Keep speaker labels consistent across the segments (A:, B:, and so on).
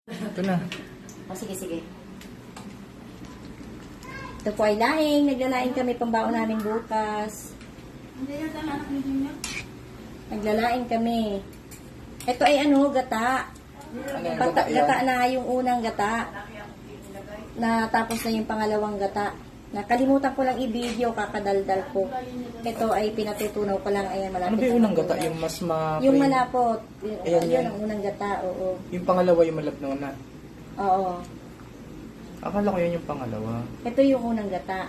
A: Ito na.
B: O, sige, sige. Ito po ay laing. Naglalaing kami pambaon namin bukas. Naglalaing kami. Ito ay ano, gata. Gata na yung unang gata. Natapos na yung pangalawang gata. Nakalimutan ko lang i-video, kakadaldal ko. Ito ay pinatutunaw ko lang. Ayan, malapit.
A: Ano ba yung unang gata? Yung mas
B: Yung malapot.
A: Ayan,
B: Yun
A: yan.
B: ang unang gata, oo.
A: Yung pangalawa yung malapno na.
B: Oo.
A: Akala ko yun yung pangalawa.
B: Ito yung unang gata.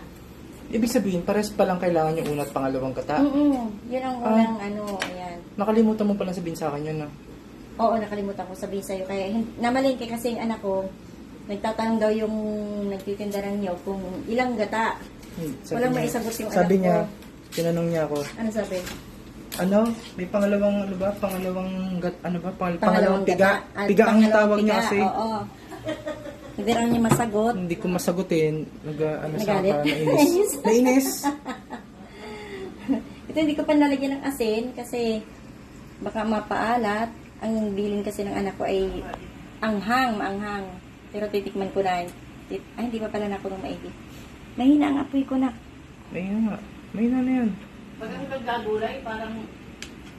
A: Ibig sabihin, pares pa lang kailangan yung una at pangalawang gata.
B: Yun ang unang ayan.
A: Nakalimutan mo palang sabihin sa akin yun, no?
B: Oo, nakalimutan ko sabihin sa'yo. Kaya namalingke kasi yung anak ko, nagtatanong daw yung nagtitinda ng niyo kung ilang gata. Walang maisagot yung anak
A: sabi
B: ko.
A: niya, tinanong niya ako,
B: Ano sabi?
A: ano, may pangalawang, ano ba, pangalawang
B: Pangalawang
A: piga.
B: gata.
A: Piga ang
B: Pangalawang
A: tawag niya
B: piga,
A: kasi.
B: Oo. Hindi lang niya masagot.
A: Hindi ko masagutin,
B: Nagalit?
A: nainis. Nainis.
B: Ito hindi ko pa nalagyan ng asin kasi baka mapaalat. Ang bilin kasi ng anak ko ay maanghang. Pero titikman ko na. Ay, hindi pa pala na ako nung maigi. Mahina ang apoy ko na.
A: Mahina nga. Mahina na yan.
C: Pag kasi paggagulay, parang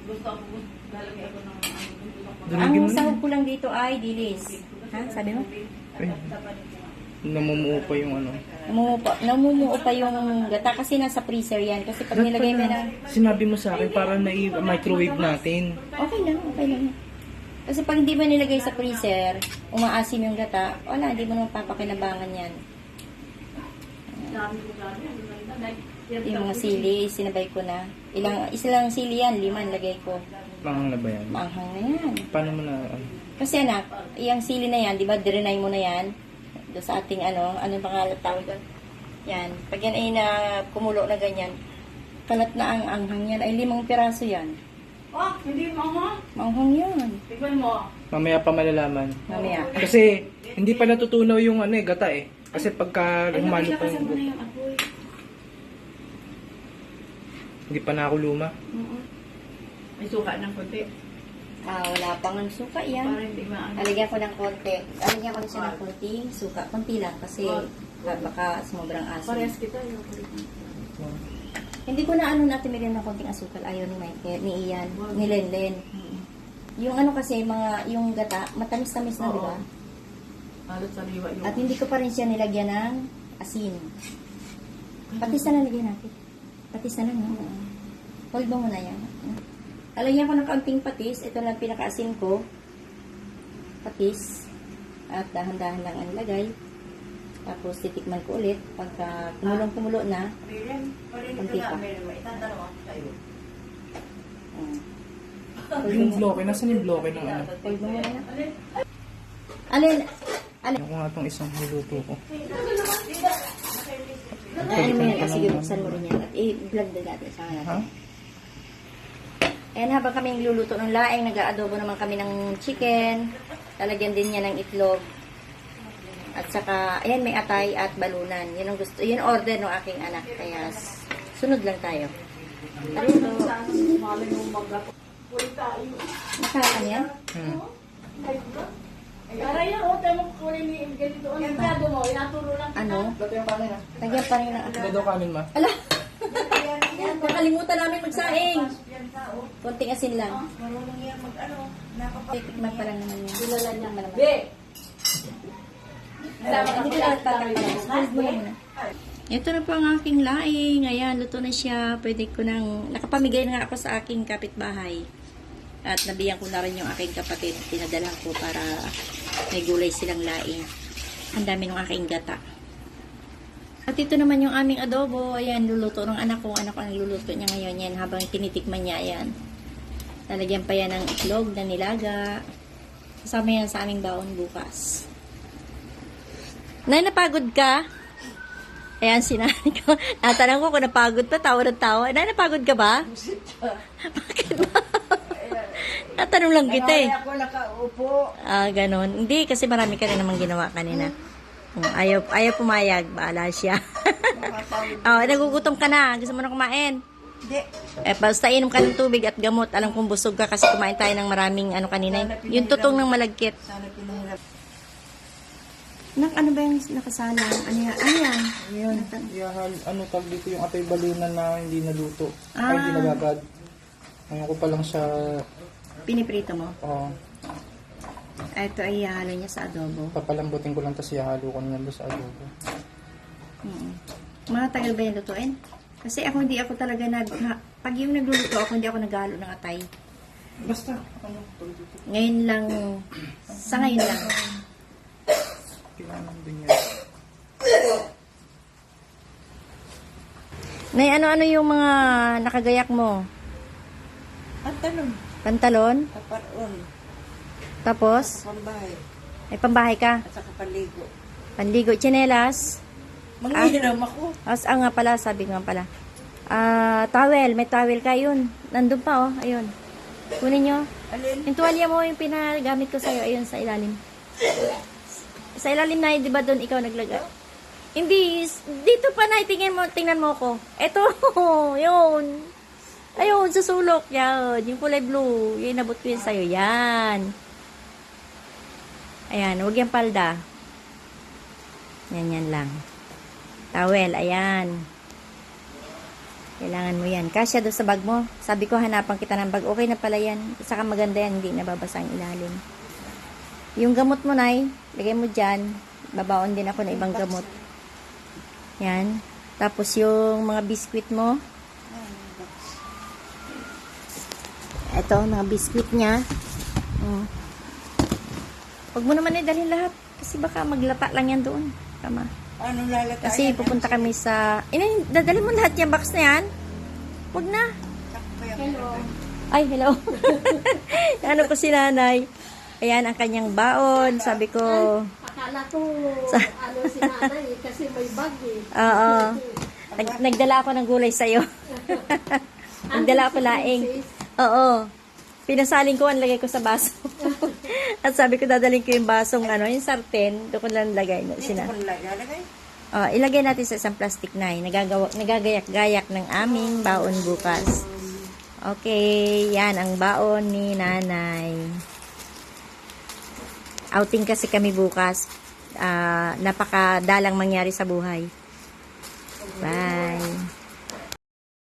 C: gusto ako, lalagay ako ng
A: Dalagyan mo
B: Ang
A: na.
B: sahog ko lang dito ay dilis. Ha? Sabi mo?
A: Ay, namumuo pa yung ano.
B: Namumuo pa yung gata kasi nasa freezer yan. Kasi pag nilagay mo na,
A: Sinabi mo sa akin para na-microwave natin.
B: okay lang. Kasi pag hindi mo nilagay sa freezer, umaasim yung gata, wala, hindi mo naman papakinabangan yan. Yung mga sili, sinabay ko na. Isa lang sili yan, 5 lagay ko.
A: Pangang na ba yan?
B: Maanghang na yan.
A: Paano mo na, ano?
B: Kasi anak, yung sili na yan, di ba, direnay mo na yan. Doon sa ating anong pangalan tawag doon? Yan. Pag yan ay na kumulo na ganyan, kalat na ang anghang yan, ay 5 piraso yan.
C: Oh, hindi mo ha?
B: Maanghang yan.
C: Tignan mo.
A: Mamaya pa malalaman.
B: Mamaya.
A: Kasi, hindi pa natutunaw yung ano gata eh. Kasi pagka humalo pa
C: Pinakasan mo na
A: yung...
C: yung apoy.
A: Hindi pa na ako luma.
C: May suka ng konti.
B: Wala pang ang suka
C: Para
B: yan.
C: hindi maano.
B: Lalagyan ko ng konti. Lalagyan ko na siya ng konting suka. Konti lang kasi baka sobrang asin.
C: Parehas kita yung
B: Hindi ko na natin bigyan ng konting asukal. Ayaw ni Mike, ni Ian, ni Lenlen. Yung ano kasi, yung gata, matamis-tamis na, di ba?
C: halos sariwa yung...
B: At hindi ko pa rin siya nilagyan ng asin. Patis na nalagyan natin. Patis na lang, no? Hold mo muna yan. Lalagyan ko ng kaunting patis. Ito lang pinaka-asin ko. Patis. At dahan-dahan lang ang lagay. Tapos titikman ko ulit. Pagka kumulong-kumulo na, konti pa.
A: Yung bloke, nasan yung bloke ng ano?
B: Hold mo muna. Alin?
A: Ano ko nga itong isang niluto ko.
B: Ano mo yan? Sige, buksan mo rin yan. At i-vlog din natin sa mga
A: Ha?
B: Ayan, habang kami nagluluto ng laing, nag-aadobo naman kami ng chicken. Lalagyan din niya ng itlog. At saka, ayan, may atay at balunan. Yun ang gusto, yun order ng aking anak. Kaya, sunod lang tayo. Ito, nakakan yan?
C: Aray na, oh, tayo mo kukunin ni ganito. Ang gado mo, inaturo lang kita.
B: Ano?
A: Dati yung kanin ha?
B: Lagyan pa rin ng
A: Dati yung kanin ma?
B: Ala! Nakalimutan namin magsaing. Konting asin lang.
C: Marunong yan mag-ano.
B: Tikman pa lang naman yun.
C: Kilala niya.
B: Malaman.
C: Be!
B: Hindi ko dapat patakpan. Hold mo muna. Ito na po ang aking laing. Ayan, luto na siya. Pwede ko nang... Nakapamigay na nga ako sa aking kapitbahay. At nabiyan ko na rin yung aking kapatid. Pinadala ko para may gulay silang laing. Ang dami ng aking gata. At ito naman yung aming adobo. Ayan, luluto ng anak ko. Anak ko ang luluto niya ngayon. Yan, habang tinitikman niya. Ayan. Lalagyan pa yan ng itlog na nilaga. Kasama yan sa aming baon bukas. Nay, napagod ka? Ayan, sinani ko. Natanong ko kung napagod pa. Tawa ng tawa. Nay, napagod ka ba? Bakit ba? Natanong lang kita eh.
C: Ako nakaupo.
B: Ganon. Hindi, kasi marami ka rin namang ginawa kanina. Ayaw pumayag. Baala siya. Nagugutom ka na. Gusto mo na kumain?
C: Hindi.
B: Basta inom ka ng tubig at gamot. Alam kong busog ka kasi kumain tayo ng maraming kanina. Yung tutong ng malagkit.
C: Sana pinahirap.
B: Ano ba yung nakasalang? Ano yan? Ano yan?
A: Ayan, ano tag dito yung atay balinan na hindi naluto. Ay, hindi
B: Ah.
A: nagagad. Ngayon ko pa lang siya,
B: Piniprito mo?
A: oh,
B: Ito ay ihalo niya sa adobo.
A: papalambutin ko lang tapos ihalo ko na doon sa adobo.
B: Matagal ba yung lutuin? Kasi hindi ako talaga pag yung nagluluto ako, hindi ako naghalo ng atay.
A: Basta, ano, tag dito.
B: Ngayon lang, sa ngayon lang.
A: Kailangan din yan.
B: Nay, ano-ano yung mga nakagayak mo?
C: Ang tanong,
B: Pantalon?
C: kaparoon,
B: Tapos?
C: pambahay,
B: May pambahay ka?
C: at saka paligo.
B: Panligo, tsinelas?
C: Manghiram ako.
B: Nga pala, sabi nga pala. Towel, may towel ka yun. Nandun pa oh, ayun. Kunin nyo.
C: Alin?
B: Yung tuwalya mo, yung pinagamit ko sa'yo, ayun, sa ilalim. Sa ilalim na, di ba doon ikaw naglagay? Hindi, dito pa na, tingnan mo ko. Eto, yun. Ayun, sa sulok, yan. Yung kulay blue, yung inabot ko yun sa'yo, yan. Ayan, huwag yung palda. Yan lang. Towel, ayan. Kailangan mo yan. Kasya doon sa bag mo. Sabi ko, hanapan kita ng bag. Okay na pala yan. Saka maganda yan, hindi nababasa ang ilalim. Yung gamot mo, Nay, lagay mo dyan. Babaon din ako ng ibang gamot. Yan. Tapos yung mga biskwit mo. Ito, mga biskwit niya. Huwag mo naman dalhin lahat. Kasi baka maglata lang yan doon. Tama.
C: Anong lalatayan?
B: Kasi pupunta kami sa... dadalhin mo lahat yung box na yan. Huwag na.
C: Hello.
B: Ay, hello. Ano ko si nanay. Ayan, ang kanyang baon. Sabi ko...
D: Akala ko, ano si nanay, kasi may bag eh.
B: Oo. Nagdala ako ng gulay sa'yo. Nagdala ako laing. Oo. Pinasaling ko, ang lagay ko sa baso. At sabi ko, dadaling ko yung basong, yung sarten. Doon ko lang lagay.
C: Dito ko lalagay.
B: Ilagay natin sa isang plastic na nagagayak-gayak ng aming baon bukas. Okay, yan ang baon ni nanay. Outing kasi kami bukas. Napakadalang mangyari sa buhay.